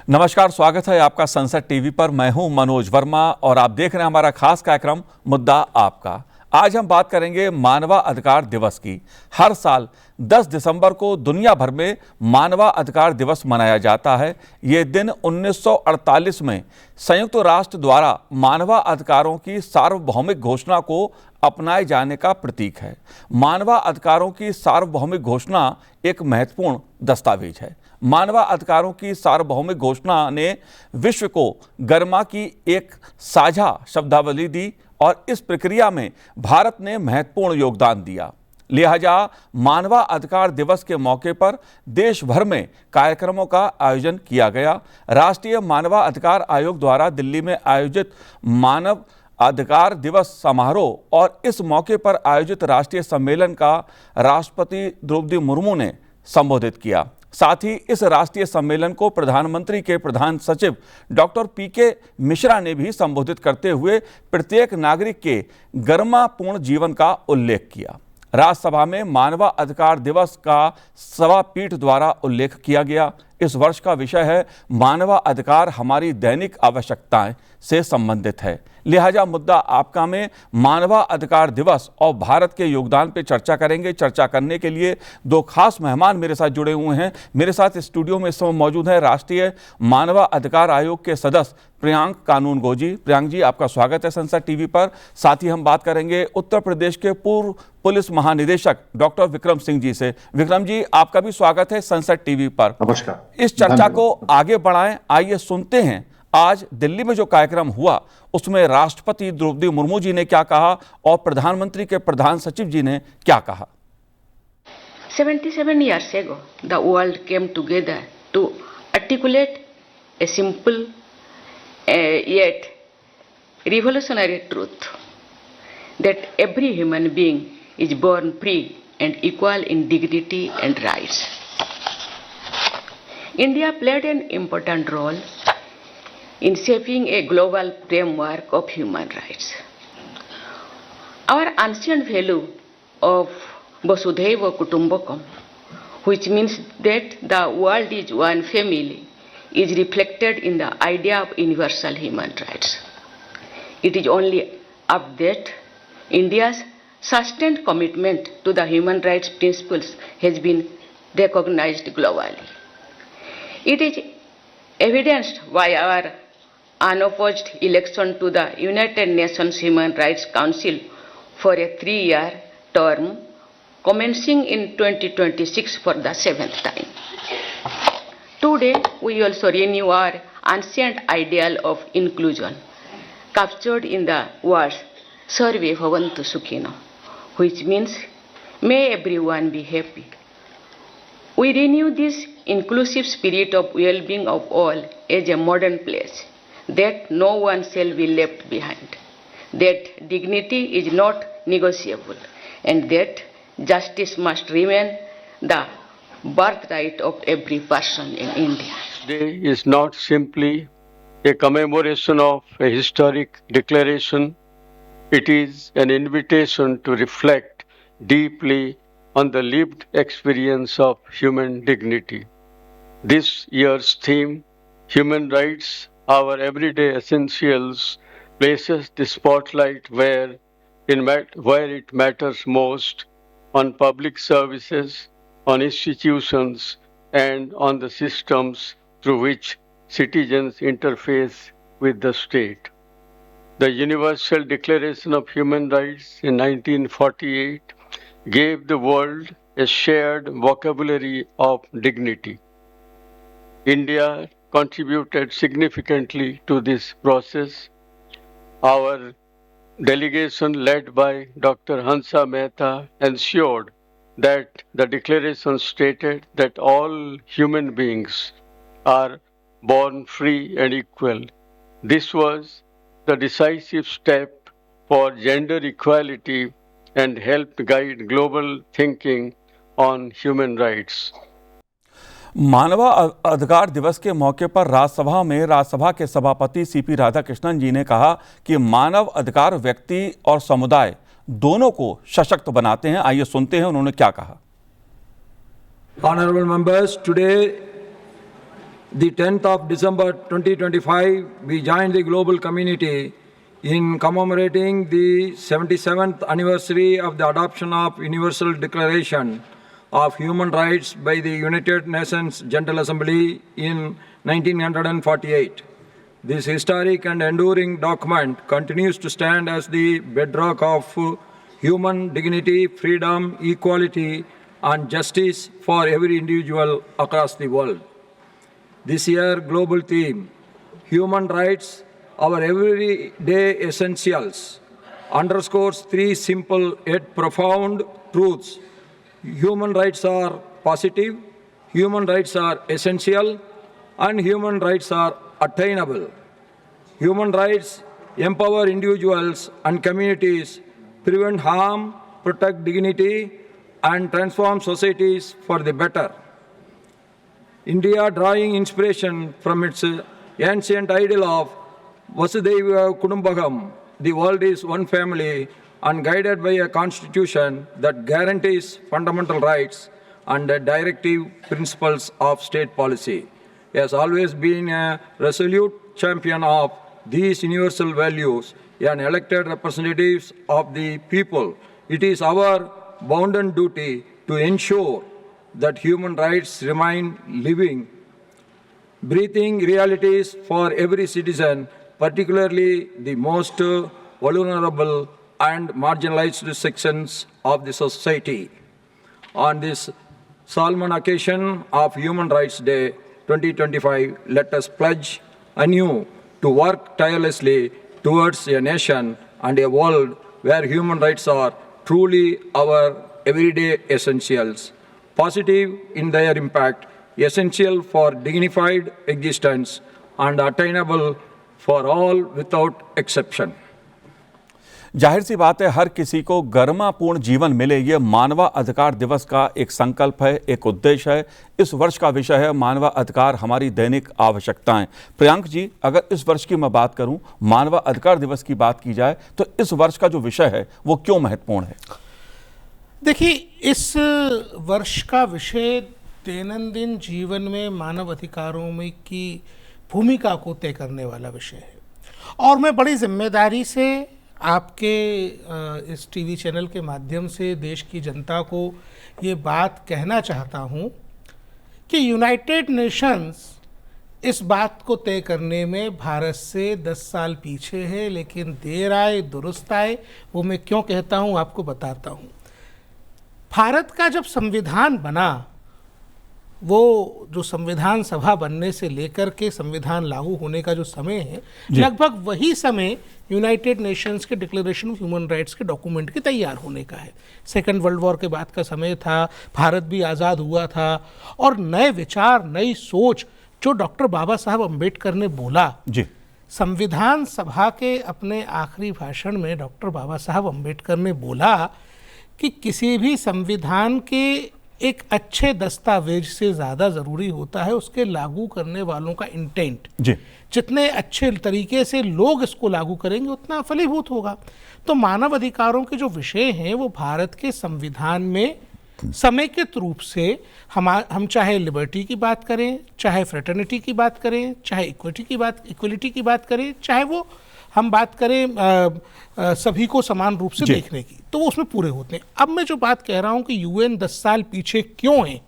नमस्कार, स्वागत है आपका संसद टीवी पर। मैं हूं मनोज वर्मा और आप देख रहे हैं हमारा खास कार्यक्रम मुद्दा आपका। आज हम बात करेंगे मानवाधिकार दिवस की। हर साल 10 दिसंबर को दुनिया भर में मानवाधिकार दिवस मनाया जाता है। ये दिन 1948 में संयुक्त राष्ट्र द्वारा मानवाधिकारों की सार्वभौमिक घोषणा को अपनाए जाने का प्रतीक है। मानवाधिकारों की सार्वभौमिक घोषणा एक महत्वपूर्ण दस्तावेज है। मानवाधिकारों की सार्वभौमिक घोषणा ने विश्व को गरिमा की एक साझा शब्दावली दी और इस प्रक्रिया में भारत ने महत्वपूर्ण योगदान दिया। लिहाजा मानवाधिकार दिवस के मौके पर देश भर में कार्यक्रमों का आयोजन किया गया। राष्ट्रीय मानवाधिकार आयोग द्वारा दिल्ली में आयोजित मानव अधिकार दिवस समारोह और इस मौके पर आयोजित राष्ट्रीय सम्मेलन का राष्ट्रपति द्रौपदी मुर्मू ने संबोधित किया। साथ ही इस राष्ट्रीय सम्मेलन को प्रधानमंत्री के प्रधान सचिव डॉक्टर पीके मिश्रा ने भी संबोधित करते हुए प्रत्येक नागरिक के गरिमापूर्ण जीवन का उल्लेख किया। राज्यसभा में मानवाधिकार दिवस का सभापीठ द्वारा उल्लेख किया गया। इस वर्ष का विषय है मानवाधिकार हमारी दैनिक आवश्यकताएं से संबंधित है। लिहाजा मुद्दा आपका में मानवाधिकार दिवस और भारत के योगदान पर चर्चा करेंगे। चर्चा करने के लिए दो खास मेहमान मेरे साथ जुड़े हुए हैं। मेरे साथ स्टूडियो में इस समय मौजूद है राष्ट्रीय मानवाधिकार आयोग के सदस्य प्रियांक कानूनगो जी। प्रियांक जी, आपका स्वागत है संसद टीवी पर। साथ ही हम बात करेंगे उत्तर प्रदेश के पूर्व पुलिस महानिदेशक डॉक्टर विक्रम सिंह जी से। विक्रम जी, आपका भी स्वागत है संसद टीवी पर। नमस्कार। इस चर्चा को आगे बढ़ाएं। आइए सुनते हैं आज दिल्ली में जो कार्यक्रम हुआ उसमें राष्ट्रपति द्रौपदी मुर्मू जी ने क्या कहा और प्रधानमंत्री के प्रधान सचिव जी ने क्या कहा। 77 years ago, the world came together to articulate a simple yet revolutionary truth that every human being is born free and equal in dignity and rights. India played an important role in shaping a global framework of human rights. Our ancient value of Vasudhaiva Kutumbakam, which means that the world is one family, is reflected in the idea of universal human rights. It is only up that India's sustained commitment to the human rights principles has been recognized globally. It is evidenced by our unopposed election to the United Nations Human Rights Council for a 3-year term commencing in 2026 for the 7th time. Today, we also renew our ancient ideal of inclusion captured in the words Sarve Bhavantu Sukhino, which means may everyone be happy. We renew this inclusive spirit of well-being of all as a modern pledge that no one shall be left behind, that dignity is not negotiable, and that justice must remain the birthright of every person in India. Today is not simply a commemoration of a historic declaration. It is an invitation to reflect deeply on the lived experience of human dignity. This year's theme, Human Rights, Our Everyday Essentials, places the spotlight where it matters most, on public services, on institutions, and on the systems through which citizens interface with the state. The Universal Declaration of Human Rights in 1948 gave the world a shared vocabulary of dignity. India contributed significantly to this process. Our delegation led by Dr. Hansa Mehta ensured that the declaration stated that all human beings are born free and equal. This was the decisive step for gender equality and helped guide global thinking on human rights. मानवाधिकार दिवस के मौके पर राज्यसभा के सभापति CP Radhakrishnan जी ने कहा कि मानव अधिकार व्यक्ति और समुदाय दोनों को सशक्त बनाते हैं। आइए सुनते हैं उन्होंने क्या कहा। Honorable members, today the 10th of December 2025, we joined the global community in commemorating the 77th anniversary of the adoption of Universal Declaration of Human Rights by the United Nations General Assembly in 1948. This historic and enduring document continues to stand as the bedrock of human dignity, freedom, equality, and justice for every individual across the world. This year, global theme, Human Rights, Our Everyday Essentials, underscores three simple yet profound truths. Human rights are positive, human rights are essential, and human rights are attainable. Human rights empower individuals and communities, prevent harm, protect dignity, and transform societies for the better. India, drawing inspiration from its ancient ideal of Vasudhaiva Kudumbakam, the world is one family, and guided by a constitution that guarantees fundamental rights and the directive principles of state policy, has always been a resolute champion of these universal values and elected representatives of the people. It is our bounden duty to ensure that human rights remain living, breathing realities for every citizen, particularly the most vulnerable and marginalized sections of the society. On this solemn occasion of Human Rights Day 2025, let us pledge anew to work tirelessly towards a nation and a world where human rights are truly our everyday essentials, positive in their impact, essential for dignified existence, and attainable for all without exception. जाहिर सी बात है, हर किसी को गरिमापूर्ण जीवन मिले, ये मानवा अधिकार दिवस का एक संकल्प है, एक उद्देश्य है। इस वर्ष का विषय है मानवा अधिकार, हमारी दैनिक आवश्यकताएं। प्रियांक जी, अगर इस वर्ष की मैं बात करूं, मानवा अधिकार दिवस की बात की जाए, तो इस वर्ष का जो विषय है वो क्यों महत्वपूर्ण है? देखिए, इस वर्ष का विषय दैनंदिन जीवन में मानव अधिकारों में की भूमिका को तय करने वाला विषय है, और मैं बड़ी जिम्मेदारी से आपके इस टीवी चैनल के माध्यम से देश की जनता को ये बात कहना चाहता हूँ कि यूनाइटेड नेशंस इस बात को तय करने में भारत से 10 साल पीछे है, लेकिन देर आए दुरुस्त आए। वो मैं क्यों कहता हूँ आपको बताता हूँ। भारत का जब संविधान बना, वो जो संविधान सभा बनने से लेकर के संविधान लागू होने का जो समय है, लगभग वही समय यूनाइटेड नेशंस के डिक्लेरेशन ऑफ ह्यूमन राइट्स के डॉक्यूमेंट के तैयार होने का है। सेकेंड वर्ल्ड वॉर के बाद का समय था, भारत भी आज़ाद हुआ था, और नए विचार, नई सोच जो डॉक्टर बाबा साहब अम्बेडकर ने बोला जी, संविधान सभा के अपने आखिरी भाषण में डॉक्टर बाबा साहब अम्बेडकर ने बोला कि किसी भी संविधान के एक अच्छे दस्तावेज से ज़्यादा ज़रूरी होता है उसके लागू करने वालों का इंटेंट। जी, जितने अच्छे तरीके से लोग इसको लागू करेंगे उतना फलीभूत होगा। तो मानव अधिकारों के जो विषय हैं वो भारत के संविधान में समेकित रूप से हम चाहे लिबर्टी की बात करें, चाहे फ्रेटर्निटी की बात करें, चाहे इक्वलिटी की बात करें, चाहे वो हम बात करें सभी को समान रूप से देखने की, तो वो उसमें पूरे होते हैं। अब मैं जो बात कह रहा हूं कि यूएन 10 साल पीछे क्यों है,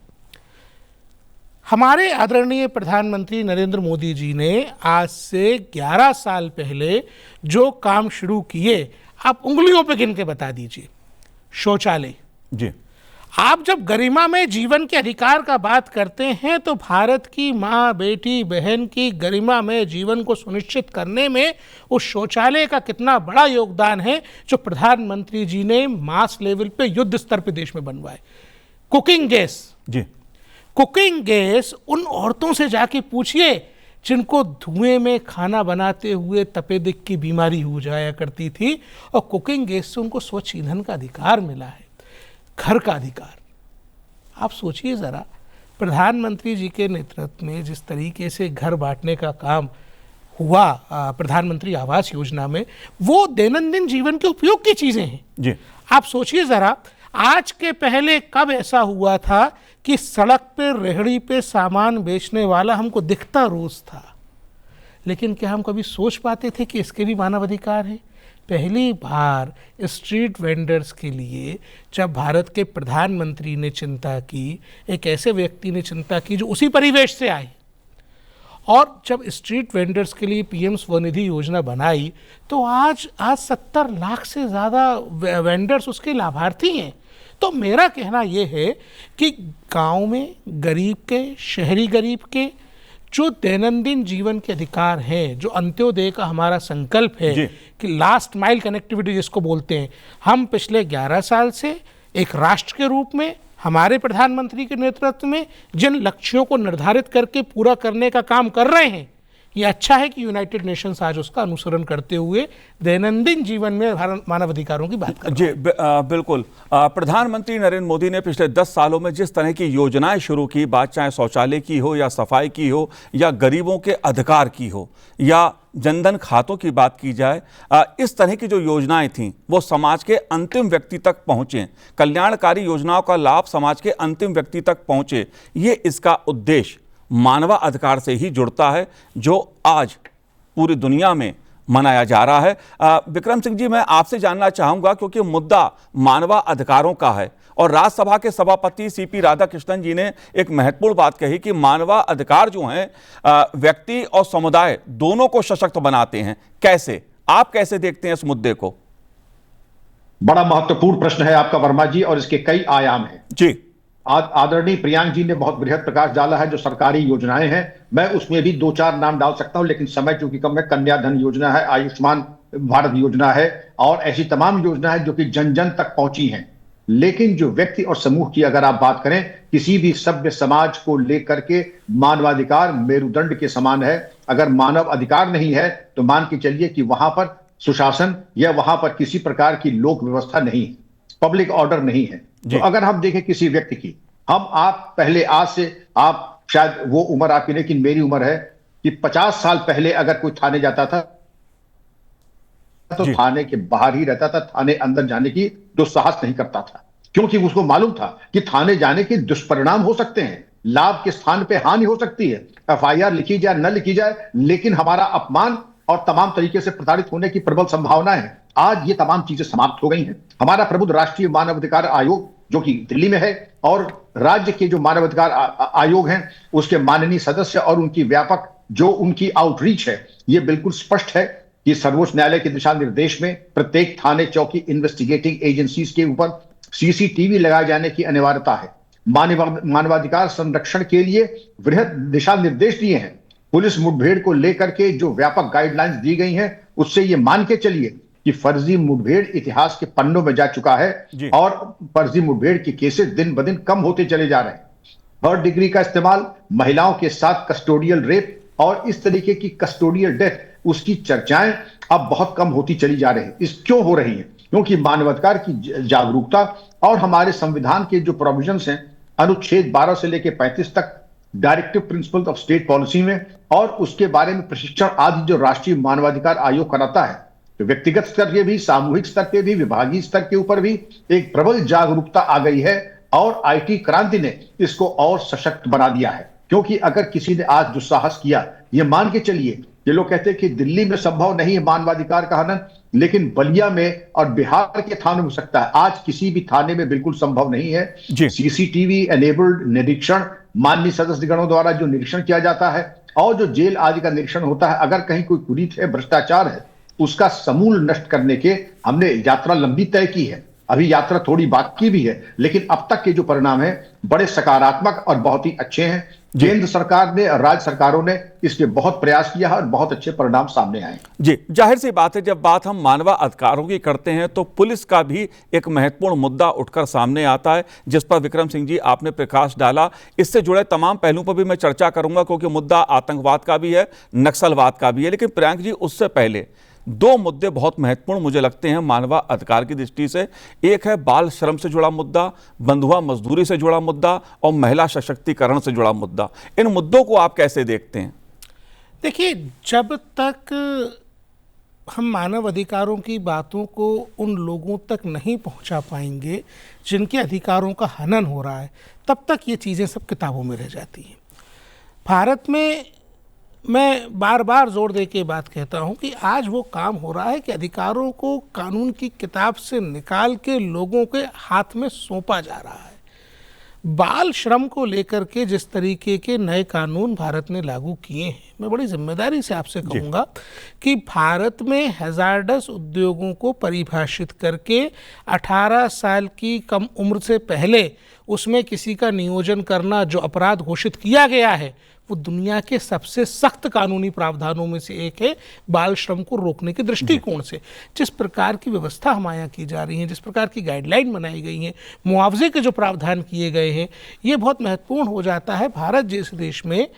हमारे आदरणीय प्रधानमंत्री नरेंद्र मोदी जी ने आज से 11 साल पहले जो काम शुरू किए, आप उंगलियों पे गिन के बता दीजिए। शौचालय जी, आप जब गरिमा में जीवन के अधिकार का बात करते हैं तो भारत की माँ, बेटी, बहन की गरिमा में जीवन को सुनिश्चित करने में उस शौचालय का कितना बड़ा योगदान है जो प्रधानमंत्री जी ने मास लेवल पे युद्ध स्तर पे देश में बनवाए। कुकिंग गैस जी, कुकिंग गैस उन औरतों से जाके पूछिए जिनको धुएं में खाना बनाते हुए तपेदिक की बीमारी हो जाया करती थी, और कुकिंग गैस से उनको स्वच्छ ईंधन का अधिकार मिला है, घर का अधिकार। आप सोचिए ज़रा, प्रधानमंत्री जी के नेतृत्व में जिस तरीके से घर बांटने का काम हुआ प्रधानमंत्री आवास योजना में, वो दैनंदिन जीवन के उपयोग की चीज़ें हैं जी। आप सोचिए ज़रा, आज के पहले कब ऐसा हुआ था कि सड़क पे रेहड़ी पे सामान बेचने वाला हमको दिखता रोज था, लेकिन क्या हम कभी सोच पाते थे कि इसके भी मानवाधिकार हैं? पहली बार स्ट्रीट वेंडर्स के लिए जब भारत के प्रधानमंत्री ने चिंता की, एक ऐसे व्यक्ति ने चिंता की जो उसी परिवेश से आए, और जब स्ट्रीट वेंडर्स के लिए पीएम स्वनिधि योजना बनाई, तो आज 70 लाख से ज़्यादा वेंडर्स उसके लाभार्थी हैं। तो मेरा कहना ये है कि गांव में गरीब के, शहरी गरीब के जो दैनंदिन जीवन के अधिकार हैं, जो अंत्योदय का हमारा संकल्प है कि लास्ट माइल कनेक्टिविटी जिसको बोलते हैं, हम पिछले 11 साल से एक राष्ट्र के रूप में हमारे प्रधानमंत्री के नेतृत्व में जिन लक्ष्यों को निर्धारित करके पूरा करने का काम कर रहे हैं, ये अच्छा है कि यूनाइटेड नेशंस आज उसका अनुसरण करते हुए दैनंदिन जीवन में मानवाधिकारों की बात कर रहे हैं। जी बिल्कुल। प्रधानमंत्री नरेंद्र मोदी ने पिछले 10 सालों में जिस तरह की योजनाएं शुरू की, बात चाहे शौचालय की हो या सफाई की हो या गरीबों के अधिकार की हो या जनधन खातों की बात की जाए, इस तरह की जो योजनाएं थीं वो समाज के अंतिम व्यक्ति तक पहुंचे, कल्याणकारी योजनाओं का लाभ समाज के अंतिम व्यक्ति तक पहुंचे, ये इसका उद्देश्य मानवाधिकार से ही जुड़ता है, जो आज पूरी दुनिया में मनाया जा रहा है। विक्रम सिंह जी, मैं आपसे जानना चाहूंगा, क्योंकि मुद्दा मानवाधिकारों का है और राज्यसभा के सभापति सीपी राधाकृष्णन जी ने एक महत्वपूर्ण बात कही कि मानवाधिकार जो हैं व्यक्ति और समुदाय दोनों को सशक्त बनाते हैं। कैसे, आप कैसे देखते हैं इस मुद्दे को? बड़ा महत्वपूर्ण प्रश्न है आपका वर्मा जी, और इसके कई आयाम हैं जी। आदरणीय प्रियांक जी ने बहुत बृहद प्रकाश डाला है। जो सरकारी योजनाएं हैं, मैं उसमें भी 2-4 नाम डाल सकता हूं, लेकिन समय चूंकि कम है। कन्या धन योजना है, आयुष्मान भारत योजना है, और ऐसी तमाम योजना है जो कि जन जन तक पहुंची हैं। लेकिन जो व्यक्ति और समूह की अगर आप बात करें, किसी भी सभ्य समाज को लेकर के मानवाधिकार मेरुदंड के समान है। अगर मानव अधिकार नहीं है तो मान के चलिए कि वहां पर सुशासन या वहां पर किसी प्रकार की लोक व्यवस्था नहीं है, पब्लिक ऑर्डर नहीं है। तो अगर हम देखें किसी व्यक्ति की, आप पहले, आज से आप शायद वो उम्र आपकी, लेकिन मेरी उम्र है कि 50 साल पहले अगर कोई थाने जाता था तो थाने के बाहर ही रहता था, थाने अंदर जाने की जो साहस नहीं करता था, क्योंकि उसको मालूम था कि थाने जाने के दुष्परिणाम हो सकते हैं, लाभ के स्थान पे हानि हो सकती है। एफआईआर लिखी जाए न लिखी जाए, लेकिन हमारा अपमान और तमाम तरीके से प्रताड़ित होने की प्रबल संभावना है। आज ये तमाम चीजें समाप्त हो गई हैं। हमारा प्रबुद्ध राष्ट्रीय मानवाधिकार आयोग जो कि दिल्ली में है, और राज्य के जो मानवाधिकार आयोग हैं उसके माननीय सदस्य और उनकी व्यापक जो उनकी आउटरीच है, ये बिल्कुल स्पष्ट है कि सर्वोच्च न्यायालय के दिशा निर्देश में प्रत्येक थाने, चौकी, इन्वेस्टिगेटिंग एजेंसीज के ऊपर सीसीटीवी लगाए जाने की अनिवार्यता है। मानवाधिकार संरक्षण के लिए वृहद दिशा निर्देश दिए हैं। पुलिस मुठभेड़ को लेकर के जो व्यापक गाइडलाइंस दी गई हैं, उससे ये मान के चलिए कि फर्जी मुठभेड़ इतिहास के पन्नों में जा चुका है और फर्जी मुठभेड़ के केसेस दिन ब दिन कम होते चले जा रहे हैं। थर्ड डिग्री का इस्तेमाल, महिलाओं के साथ कस्टोडियल रेप और इस तरीके की कस्टोडियल डेथ, उसकी चर्चाएं अब बहुत कम होती चली जा रही है। इस क्यों हो रही है? क्योंकि मानवाधिकार की जागरूकता और हमारे संविधान के जो प्रोविजंस हैं, अनुच्छेद 12 से लेकर 35 तक, directive principle of state policy में, और उसके बारे में प्रशिक्षण आदि जो राष्ट्रीय मानवाधिकार आयोग कराता है, तो व्यक्तिगत स्तर पे भी, सामूहिक स्तर पे भी, विभागीय स्तर के ऊपर भी एक प्रबल जागरूकता आ गई है, और आईटी क्रांति ने इसको और सशक्त बना दिया है। क्योंकि अगर किसी ने आज जो साहस किया, ये मान के चलिए, ये लोग कहते हैं कि दिल्ली में संभव नहीं है मानवाधिकार का हनन, लेकिन बलिया में और बिहार के थानों में हो सकता है। आज किसी भी थाने में बिल्कुल संभव नहीं है। सीसीटीवी एनेबल्ड निरीक्षण, माननीय सदस्यगणों द्वारा जो निरीक्षण किया जाता है और जो जेल आदि का निरीक्षण होता है, अगर कहीं कोई कुरीत है, भ्रष्टाचार है, उसका समूल नष्ट करने के हमने यात्रा लंबी तय की है। अभी यात्रा थोड़ी बाकी भी है, लेकिन अब तक के जो परिणाम है बड़े सकारात्मक और बहुत ही अच्छे हैं। केंद्र सरकार ने और राज्य सरकारों ने इसके बहुत प्रयास किया है और बहुत अच्छे परिणाम सामने आए। जी, जाहिर सी बात है, जब बात हम मानवाधिकारों की करते हैं तो पुलिस का भी एक महत्वपूर्ण मुद्दा उठकर सामने आता है, जिस पर विक्रम सिंह जी आपने प्रकाश डाला। इससे जुड़े तमाम पहलुओं पर भी मैं चर्चा करूंगा, क्योंकि मुद्दा आतंकवाद का भी है, नक्सलवाद का भी है। लेकिन प्रियांक जी, उससे पहले 2 मुद्दे बहुत महत्वपूर्ण मुझे लगते हैं मानवाधिकार की दृष्टि से। एक है बाल श्रम से जुड़ा मुद्दा, बंधुआ मजदूरी से जुड़ा मुद्दा और महिला सशक्तिकरण से जुड़ा मुद्दा। इन मुद्दों को आप कैसे देखते हैं? देखिए, जब तक हम मानव अधिकारों की बातों को उन लोगों तक नहीं पहुंचा पाएंगे जिनके अधिकारों का हनन हो रहा है, तब तक ये चीज़ें सब किताबों में रह जाती हैं। भारत में मैं बार बार जोर दे के बात कहता हूं कि आज वो काम हो रहा है कि अधिकारों को कानून की किताब से निकाल के लोगों के हाथ में सौंपा जा रहा है। बाल श्रम को लेकर के जिस तरीके के नए कानून भारत ने लागू किए हैं, मैं बड़ी जिम्मेदारी से आपसे कहूँगा कि भारत में हैजार्डस उद्योगों को परिभाषित करके 18 साल की कम उम्र से पहले उसमें किसी का नियोजन करना जो अपराध घोषित किया गया है, वो दुनिया के सबसे सख्त कानूनी प्रावधानों में से एक है। बाल श्रम को रोकने के दृष्टिकोण से जिस प्रकार की व्यवस्था हमारे की जा रही है, जिस प्रकार की गाइडलाइन बनाई गई हैं, मुआवजे के जो प्रावधान किए गए हैं, ये बहुत महत्वपूर्ण हो जाता है। भारत जैसे देश में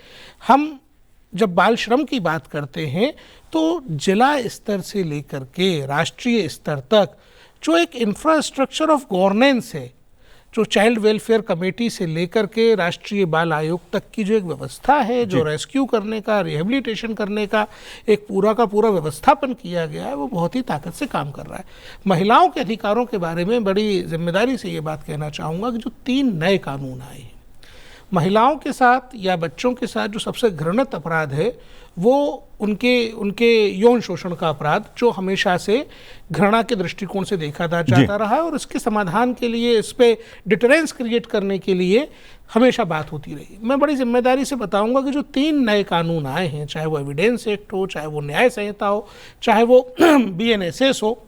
हम जब बाल श्रम की बात करते हैं तो जिला स्तर से लेकर के राष्ट्रीय स्तर तक जो एक इंफ्रास्ट्रक्चर ऑफ गवर्नेंस है, जो चाइल्ड वेलफेयर कमेटी से लेकर के राष्ट्रीय बाल आयोग तक की जो एक व्यवस्था है, जो रेस्क्यू करने का, रिहेबिलिटेशन करने का एक पूरा का पूरा व्यवस्थापन किया गया है, वो बहुत ही ताकत से काम कर रहा है। महिलाओं के अधिकारों के बारे में बड़ी जिम्मेदारी से ये बात कहना चाहूँगा कि जो 3 नए कानून आए हैं, महिलाओं के साथ या बच्चों के साथ जो सबसे घृणित अपराध है वो उनके यौन शोषण का अपराध, जो हमेशा से घृणा के दृष्टिकोण से देखा जाता रहा है और इसके समाधान के लिए, इस पे डिटरेंस क्रिएट करने के लिए हमेशा बात होती रही। मैं बड़ी जिम्मेदारी से बताऊंगा कि जो 3 नए कानून आए हैं, चाहे वो एविडेंस एक्ट हो, चाहे वो न्याय संहिता हो, चाहे वो BNSS हो,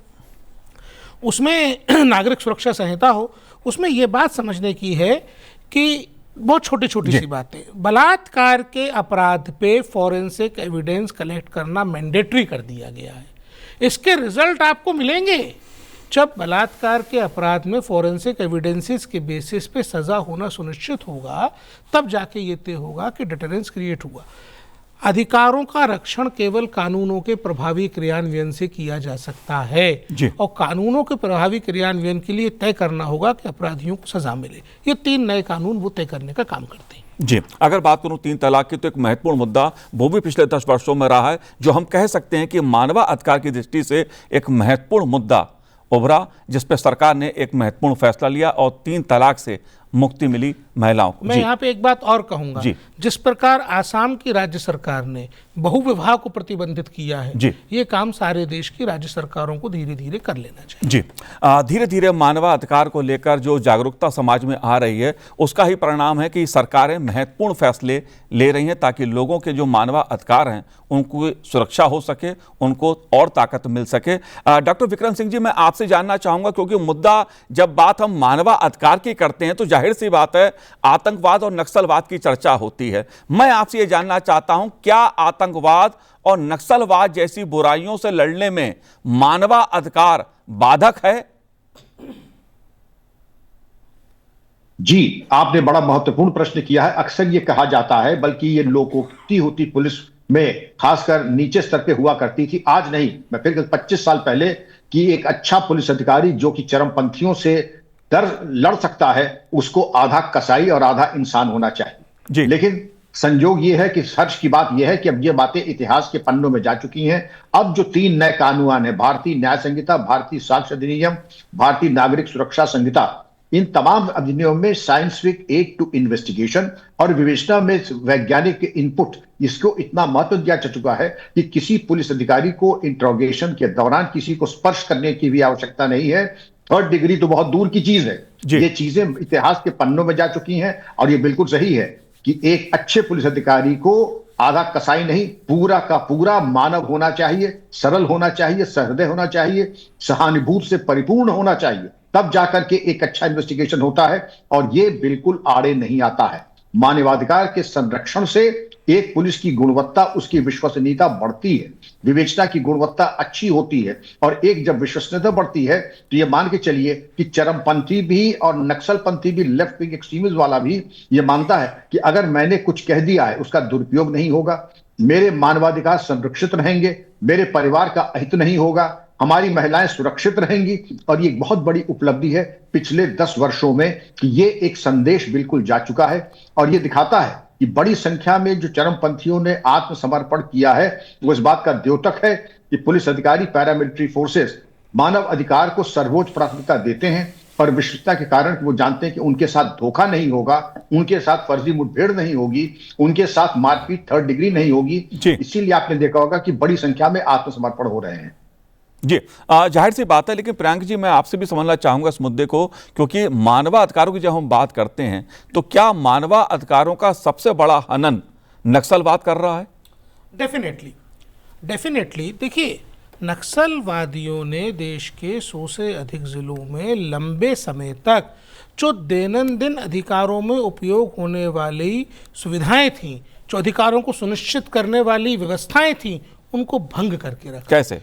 उसमें नागरिक सुरक्षा संहिता हो, उसमें ये बात समझने की है कि बहुत छोटी छोटी सी बातें, बलात्कार के अपराध पे फॉरेंसिक एविडेंस कलेक्ट करना मैंडेटरी कर दिया गया है। इसके रिजल्ट आपको मिलेंगे जब बलात्कार के अपराध में फॉरेंसिक एविडेंसेस के बेसिस पे सजा होना सुनिश्चित होगा, तब जाके ये तय होगा कि डिटरेंस क्रिएट हुआ। अधिकारों का रक्षण केवल कानूनों के प्रभावी क्रियान्वयन से किया जा सकता है और कानूनों के प्रभावी क्रियान्वयन के लिए तय करना होगा कि अपराधियों को सजा मिले। ये 3 नए कानून वो तय करने का काम करते हैं। जी, अगर बात करूं 3 तलाक की, तो एक महत्वपूर्ण मुद्दा वो भी पिछले 10 वर्षों में रहा है, जो हम कह सकते हैं कि मानवाधिकार की दृष्टि से एक महत्वपूर्ण मुद्दा उभरा, जिस पर सरकार ने एक महत्वपूर्ण फैसला लिया और 3 तलाक से मुक्ति मिली महिलाओं को। मैं यहाँ पे एक बात और कहूंगा, जिस प्रकार आसाम की राज्य सरकार ने बहुविवाह को प्रतिबंधित किया है, ये काम सारे देश की राज्य सरकारों को धीरे धीरे कर लेना चाहिए। जी, धीरे धीरे मानवाधिकार को लेकर जो जागरूकता समाज में आ रही है, उसका ही परिणाम है कि सरकारें महत्वपूर्ण फैसले ले रही हैं ताकि लोगों के जो मानवाधिकार हैं उनको सुरक्षा हो सके, उनको और ताकत मिल सके। डॉक्टर विक्रम सिंह जी, मैं आपसे जानना चाहूंगा, क्योंकि मुद्दा जब बात हम मानवाधिकार की करते हैं तो जाहिर सी बात है आतंकवाद और नक्सलवाद की चर्चा होती है। मैं आपसे ये जानना चाहता हूं, क्या आतंकवाद और नक्सलवाद जैसी बुराइयों से लड़ने में मानवाधिकार बाधक है? जी, आपने बड़ा महत्वपूर्ण प्रश्न किया है। अक्सर ये कहा जाता है, बल्कि ये लोकोक्ति होती पुलिस में, खासकर नीचे स्तर पे हुआ करती थी, आज नहीं, मैं फिर 25 साल पहले, कि एक अच्छा पुलिस अधिकारी जो कि चरमपंथियों से लड़ सकता है, उसको आधा कसाई और आधा इंसान होना चाहिए। लेकिन संयोग ये है कि हर्ष की बात यह है कि अब ये बातें इतिहास के पन्नों में जा चुकी हैं। अब जो 3 नए कानून हैं, भारतीय न्याय संहिता, भारतीय साक्ष्य अधिनियम, भारतीय नागरिक सुरक्षा संहिता, इन तमाम अधिनियम में साइंटिफिक एड टू इन्वेस्टिगेशन और विवेचना में वैज्ञानिक इनपुट, इसको इतना महत्व दिया जा चुका है कि किसी पुलिस अधिकारी को इंट्रोगेशन के दौरान किसी को स्पर्श करने की भी आवश्यकता नहीं है। 3rd डिग्री तो बहुत दूर की चीज है। ये चीजें इतिहास के पन्नों में जा चुकी हैं और ये बिल्कुल सही है कि एक अच्छे पुलिस अधिकारी को आधा कसाई नहीं, पूरा का पूरा मानव होना चाहिए, सरल होना चाहिए, सहृदय होना चाहिए, सहानुभूति से परिपूर्ण होना चाहिए, तब जाकर के एक अच्छा इन्वेस्टिगेशन होता है और ये बिल्कुल आड़े नहीं आता है। मानवाधिकार के संरक्षण से एक पुलिस की गुणवत्ता, उसकी विश्वसनीयता बढ़ती है, विवेचना की गुणवत्ता अच्छी होती है और एक जब विश्वसनीयता बढ़ती है तो ये मान के चलिए कि चरमपंथी भी और नक्सलपंथी भी, लेफ्ट विंग एक्सट्रीमिज्म वाला भी ये मानता है कि अगर मैंने कुछ कह दिया है उसका दुरुपयोग नहीं होगा, मेरे मानवाधिकार संरक्षित रहेंगे, मेरे परिवार का अहित नहीं होगा, हमारी महिलाएं सुरक्षित रहेंगी। और ये बहुत बड़ी उपलब्धि है पिछले 10 वर्षों में कि ये एक संदेश बिल्कुल जा चुका है और ये दिखाता है कि बड़ी संख्या में जो चरमपंथियों ने आत्मसमर्पण किया है वो इस बात का द्योतक है कि पुलिस अधिकारी, पैरामिलिट्री फोर्सेस मानव अधिकार को सर्वोच्च प्राथमिकता देते हैं, पर विशिष्टता के कारण वो जानते हैं कि उनके साथ धोखा नहीं होगा, उनके साथ फर्जी मुठभेड़ नहीं होगी, उनके साथ मारपीट थर्ड डिग्री नहीं होगी। इसीलिए आपने देखा होगा कि बड़ी संख्या में आत्मसमर्पण हो रहे हैं। जी, जाहिर सी बात है, लेकिन प्रियंक जी, मैं आपसे भी समझना चाहूंगा इस मुद्दे को, क्योंकि मानवाधिकारों की जब हम बात करते हैं तो क्या मानवाधिकारों का सबसे बड़ा हनन नक्सलवाद कर रहा है? डेफिनेटली देखिए, नक्सलवादियों ने देश के 100 से अधिक जिलों में लंबे समय तक जो दैनंदिन अधिकारों में उपयोग होने वाली सुविधाएं थीं, जो अधिकारों को सुनिश्चित करने वाली व्यवस्थाएं थीं, उनको भंग करके रखा। कैसे?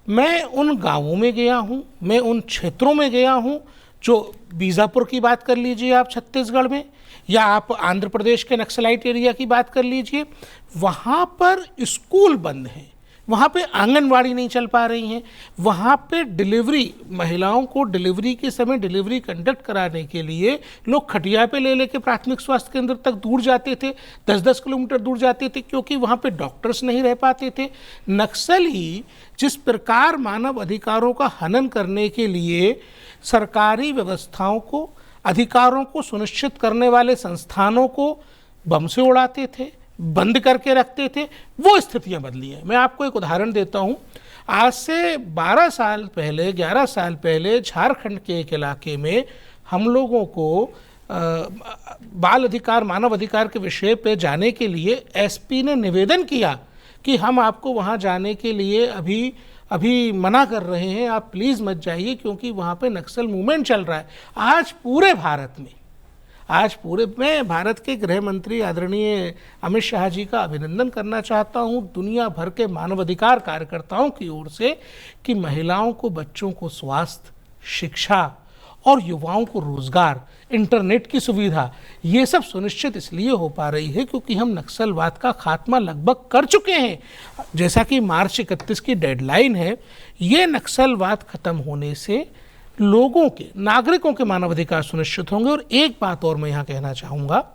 मैं उन गांवों में गया हूं, मैं उन क्षेत्रों में गया हूं, जो बीजापुर की बात कर लीजिए आप छत्तीसगढ़ में, या आप आंध्र प्रदेश के नक्सलाइट एरिया की बात कर लीजिए, वहाँ पर स्कूल बंद हैं, वहाँ पे आंगनवाड़ी नहीं चल पा रही हैं, वहाँ पे डिलीवरी, महिलाओं को डिलीवरी के समय डिलीवरी कंडक्ट कराने के लिए लोग खटिया पे ले लेके प्राथमिक स्वास्थ्य केंद्र तक दूर जाते थे, 10-10 किलोमीटर दूर जाते थे, क्योंकि वहाँ पे डॉक्टर्स नहीं रह पाते थे। नक्सल ही जिस प्रकार मानव अधिकारों का हनन करने के लिए सरकारी व्यवस्थाओं को, अधिकारों को सुनिश्चित करने वाले संस्थानों को बम से उड़ाते थे, बंद करके रखते थे, वो स्थितियां बदली हैं। मैं आपको एक उदाहरण देता हूं। आज से 12 साल पहले, 11 साल पहले झारखंड के एक इलाके में हम लोगों को बाल अधिकार, मानव अधिकार के विषय पे जाने के लिए एसपी ने निवेदन किया कि हम आपको वहां जाने के लिए अभी मना कर रहे हैं, आप प्लीज़ मत जाइए, क्योंकि वहाँ पे नक्सल मूवमेंट चल रहा है। आज पूरे में भारत के गृह मंत्री आदरणीय अमित शाह जी का अभिनंदन करना चाहता हूँ, दुनिया भर के मानवाधिकार कार्यकर्ताओं की ओर से, कि महिलाओं को, बच्चों को स्वास्थ्य, शिक्षा और युवाओं को रोजगार, इंटरनेट की सुविधा, ये सब सुनिश्चित इसलिए हो पा रही है क्योंकि हम नक्सलवाद का खात्मा लगभग कर चुके हैं। जैसा कि मार्च 31 की डेडलाइन है, ये नक्सलवाद खत्म होने से लोगों के, नागरिकों के मानवाधिकार सुनिश्चित होंगे। और एक बात और मैं यहाँ कहना चाहूँगा,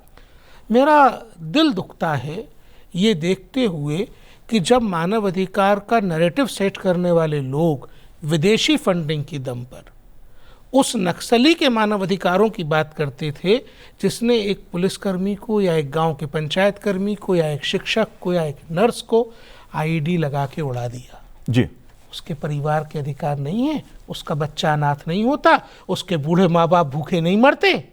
मेरा दिल दुखता है ये देखते हुए कि जब मानवाधिकार का नैरेटिव सेट करने वाले लोग विदेशी फंडिंग की दम पर उस नक्सली के मानवाधिकारों की बात करते थे, जिसने एक पुलिसकर्मी को, या एक गांव के पंचायत कर्मी को, या एक शिक्षक को, या एक नर्स को आईडी लगा के उड़ा दिया। जी, उसके परिवार के अधिकार नहीं है, उसका बच्चा अनाथ नहीं होता, उसके बूढ़े माँ बाप भूखे नहीं मरते।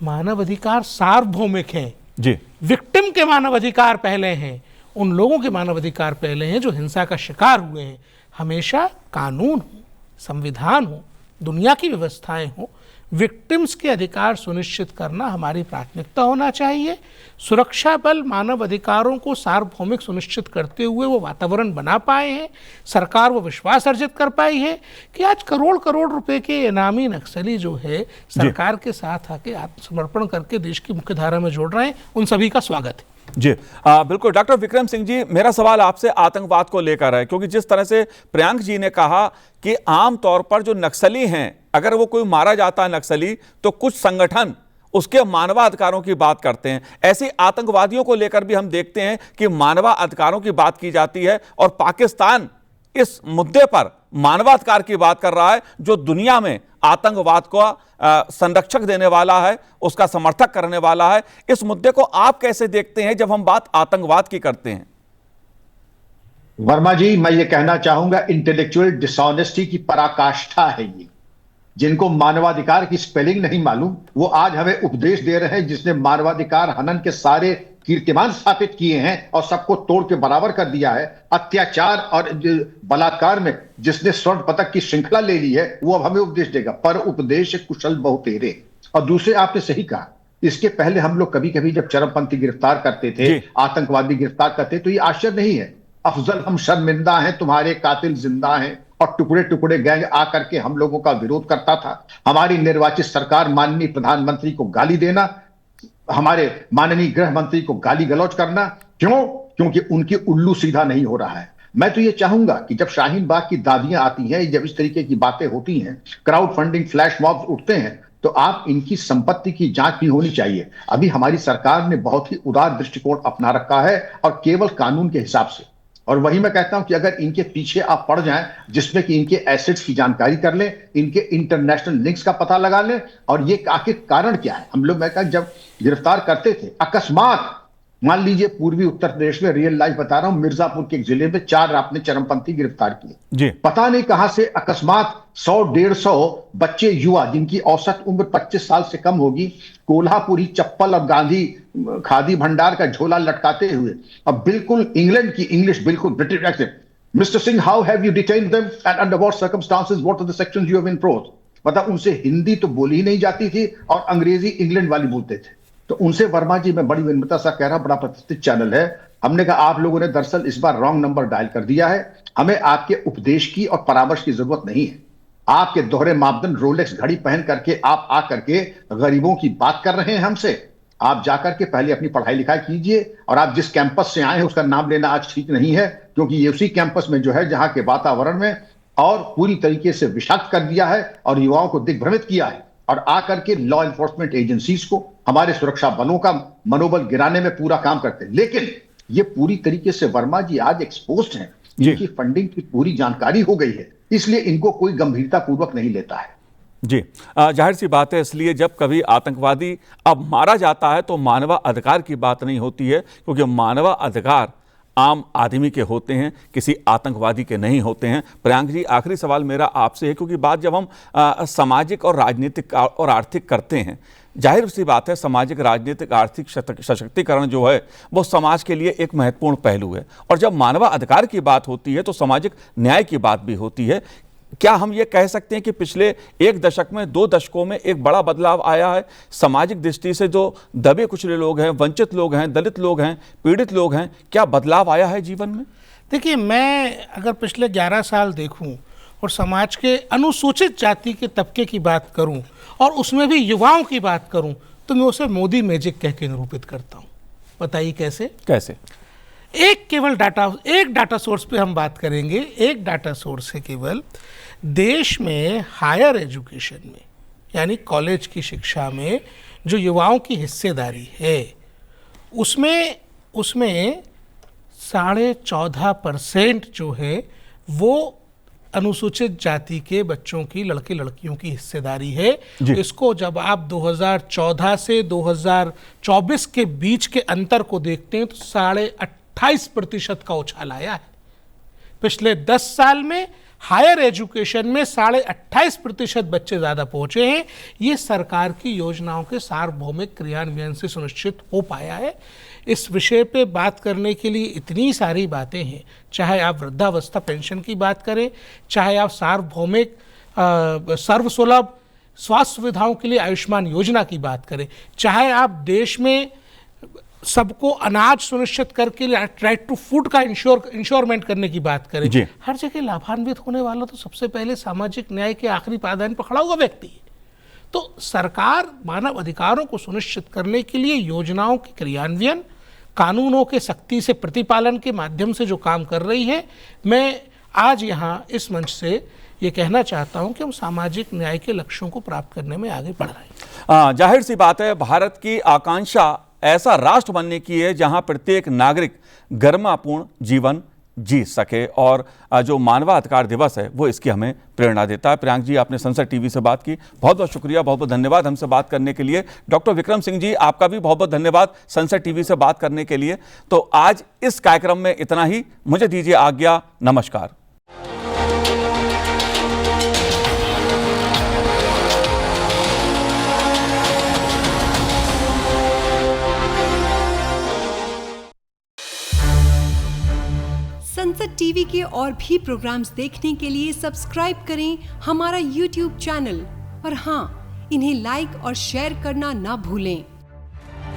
मानव अधिकार सार्वभौमिक हैं। जी, विक्टिम के मानव अधिकार पहले हैं, उन लोगों के मानव अधिकार पहले हैं जो हिंसा का शिकार हुए हैं। हमेशा कानून हो, संविधान हो, दुनिया की व्यवस्थाएं हो, विक्टिम्स के अधिकार सुनिश्चित करना हमारी प्राथमिकता होना चाहिए। सुरक्षा बल मानव अधिकारों को सार्वभौमिक सुनिश्चित करते हुए वो वातावरण बना पाए हैं, सरकार वो विश्वास अर्जित कर पाई है कि आज करोड़ करोड़ रुपए के इनामी नक्सली जो है सरकार के साथ आके आत्मसमर्पण करके देश की मुख्य धारा में जोड़ रहे हैं। उन सभी का स्वागत है। जी, बिल्कुल। डॉक्टर विक्रम सिंह जी, मेरा सवाल आपसे आतंकवाद को लेकर है, क्योंकि जिस तरह से प्रियंक जी ने कहा कि आम तौर पर जो नक्सली हैं, अगर वो कोई मारा जाता है नक्सली, तो कुछ संगठन उसके मानवाधिकारों की बात करते हैं। ऐसे आतंकवादियों को लेकर भी हम देखते हैं कि मानवाधिकारों की बात की जाती है, और पाकिस्तान इस मुद्दे पर मानवाधिकार की बात कर रहा है, जो दुनिया में आतंकवाद को संरक्षक देने वाला है, उसका समर्थक करने वाला है। इस मुद्दे को आप कैसे देखते हैं जब हम बात आतंकवाद की करते हैं? वर्मा जी, मैं ये कहना चाहूंगा, इंटेलेक्चुअल डिसऑनेस्टी की पराकाष्ठा है ये। जिनको मानवाधिकार की स्पेलिंग नहीं मालूम, वो आज हमें उपदेश दे रहे हैं, जिसने मानवाधिकार हनन के सारे कीर्तिमान स्थापित किए हैं और सबको तोड़ के बराबर कर दिया है। अत्याचार और बलात्कार में जिसने स्वर्ण पदक की श्रृंखला ले ली है, वो अब हमें उपदेश देगा। पर उपदेश कुशल बहुतेरे। और दूसरे, आपने सही कहा, इसके पहले हम लोग कभी कभी जब चरमपंथी गिरफ्तार करते थे, आतंकवादी गिरफ्तार करते, तो ये आश्चर्य नहीं है। अफजल हम शर्मिंदा हैं, तुम्हारे कातिल जिंदा हैं, और टुकड़े टुकड़े गैंग आकर के हम लोगों का विरोध करता था। हमारी निर्वाचित सरकार, माननीय प्रधानमंत्री को गाली देना, हमारे माननीय गृह मंत्री को गाली गलौज करना, क्यों? क्योंकि उनकी उल्लू सीधा नहीं हो रहा है। मैं तो ये चाहूंगा कि जब शाहीन बाग की दादियां आती हैं, जब इस तरीके की बातें होती हैं, क्राउड फंडिंग, फ्लैश मॉब्स उठते हैं, तो आप इनकी संपत्ति की जांच भी होनी चाहिए। अभी हमारी सरकार ने बहुत ही उदार दृष्टिकोण अपना रखा है, और केवल कानून के हिसाब से, और वही मैं कहता हूं कि अगर इनके पीछे आप पड़ जाएं, जिसमें कि इनके एसेट्स की जानकारी कर लें, इनके इंटरनेशनल लिंक्स का पता लगा लें, और ये आखिर कारण क्या है। हम लोग मैं कहा जब गिरफ्तार करते थे, अकस्मात मान लीजिए पूर्वी उत्तर प्रदेश में, रियल लाइफ बता रहा हूं, मिर्जापुर के एक जिले में 4 आपने चरमपंथी गिरफ्तार किए जी। पता नहीं कहां से अकस्मात 100-150 बच्चे युवा जिनकी औसत उम्र 25 साल से कम होगी, कोल्हापुरी चप्पल और गांधी खादी भंडार का झोला लटकाते हुए, अब बिल्कुल इंग्लैंड की इंग्लिश, बिल्कुल British accent, mister Singh how have you detained them and under what circumstances, what are the sections you have imposed. मतलब उनसे हिंदी तो बोली ही नहीं जाती थी और अंग्रेजी इंग्लैंड वाली बोलते थे। तो उनसे वर्मा जी, मैं बड़ी विनम्रता से कह रहा हूं, बड़ा प्रतिष्ठित चैनल है, हमने कहा आप लोगों ने दरअसल इस बार रॉन्ग नंबर डायल कर दिया है, हमें आपके उपदेश की और परामर्श की जरूरत नहीं है। आपके दोहरे मापदंड, रोलेक्स घड़ी पहन करके आप आकर के गरीबों की बात कर रहे हैं हमसे। आप जाकर के पहले अपनी पढ़ाई लिखाई कीजिए, और आप जिस कैंपस से आए हैं उसका नाम लेना आज ठीक नहीं है, क्योंकि ये उसी कैंपस में जो है जहां के वातावरण में और पूरी तरीके से विषाक्त कर दिया है और युवाओं को दिग्भ्रमित किया है, और आकर के लॉ एनफोर्समेंट एजेंसीज को, हमारे सुरक्षा बलों का मनोबल गिराने में पूरा काम करते हैं। लेकिन ये पूरी तरीके से वर्मा जी आज एक्सपोज्ड हैं, इनकी फंडिंग की पूरी जानकारी हो गई है, इसलिए इनको कोई गंभीरता पूर्वक नहीं लेता है। जी, जाहिर सी बात है, इसलिए जब कभी आतंकवादी अब मारा जाता है तो मानवाधिकार की बात नहीं होती है, क्योंकि मानवाधिकार आम आदमी के होते हैं, किसी आतंकवादी के नहीं होते हैं। प्रियांक जी, आखिरी सवाल मेरा आपसे है, क्योंकि बात जब हम सामाजिक और राजनीतिक और आर्थिक करते हैं, जाहिर सी बात है सामाजिक, राजनीतिक, आर्थिक सशक्तिकरण जो है वो समाज के लिए एक महत्वपूर्ण पहलू है, और जब मानवाधिकार की बात होती है तो सामाजिक न्याय की बात भी होती है। क्या हम ये कह सकते हैं कि पिछले 1 दशक में, 2 दशकों में एक बड़ा बदलाव आया है सामाजिक दृष्टि से? जो दबे कुचले लोग हैं, वंचित लोग हैं, दलित लोग हैं, पीड़ित लोग हैं, क्या बदलाव आया है जीवन में? देखिए, मैं अगर पिछले 11 साल देखूं और समाज के अनुसूचित जाति के तबके की बात करूं और उसमें भी युवाओं की बात करूं, तो मैं उसे मोदी मैजिक कह के निरूपित करता हूं। बताइए कैसे? कैसे? एक डाटा सोर्स पे हम बात करेंगे। एक डाटा सोर्स है केवल देश में हायर एजुकेशन में, यानी कॉलेज की शिक्षा में जो युवाओं की हिस्सेदारी है, उसमें 14.5% जो है वो अनुसूचित जाति के बच्चों की, लड़के लड़कियों की हिस्सेदारी है। इसको जब आप 2014 से 2024 के बीच के अंतर को देखते हैं तो 28.5% का उछाल आया है। पिछले 10 साल में हायर एजुकेशन में 28.5% बच्चे ज़्यादा पहुंचे हैं। ये सरकार की योजनाओं के सार्वभौमिक क्रियान्वयन से सुनिश्चित हो पाया है। इस विषय पे बात करने के लिए इतनी सारी बातें हैं, चाहे आप वृद्धावस्था पेंशन की बात करें, चाहे आप सार्वभौमिक सर्वसुलभ स्वास्थ्य सुविधाओं के लिए आयुष्मान योजना की बात करें, चाहे आप देश में सबको अनाज सुनिश्चित करके राइट टू फूड का इंश्योरमेंट करने की बात करें, हर जगह लाभान्वित होने वाला तो सबसे पहले सामाजिक न्याय के आखिरी पायदान पर खड़ा हुआ व्यक्ति है। तो सरकार मानव अधिकारों को सुनिश्चित करने के लिए योजनाओं के क्रियान्वयन, कानूनों के सख्ती से प्रतिपालन के माध्यम से जो काम कर रही है, मैं आज यहाँ इस मंच से ये कहना चाहता हूँ कि हम सामाजिक न्याय के लक्ष्यों को प्राप्त करने में आगे बढ़ रहे हैं। जाहिर सी बात है, भारत की आकांक्षा ऐसा राष्ट्र बनने की है जहां प्रत्येक नागरिक गरिमापूर्ण जीवन जी सके, और जो मानवाधिकार दिवस है वो इसकी हमें प्रेरणा देता है। प्रियांक जी, आपने संसद टीवी से बात की, बहुत बहुत शुक्रिया, बहुत बहुत धन्यवाद हमसे बात करने के लिए। डॉक्टर विक्रम सिंह जी, आपका भी बहुत बहुत धन्यवाद संसद टीवी से बात करने के लिए। तो आज इस कार्यक्रम में इतना ही, मुझे दीजिए आज्ञा, नमस्कार। संसद टीवी के और भी प्रोग्राम्स देखने के लिए सब्सक्राइब करें हमारा YouTube चैनल, और हाँ, इन्हें लाइक और शेयर करना ना भूलें।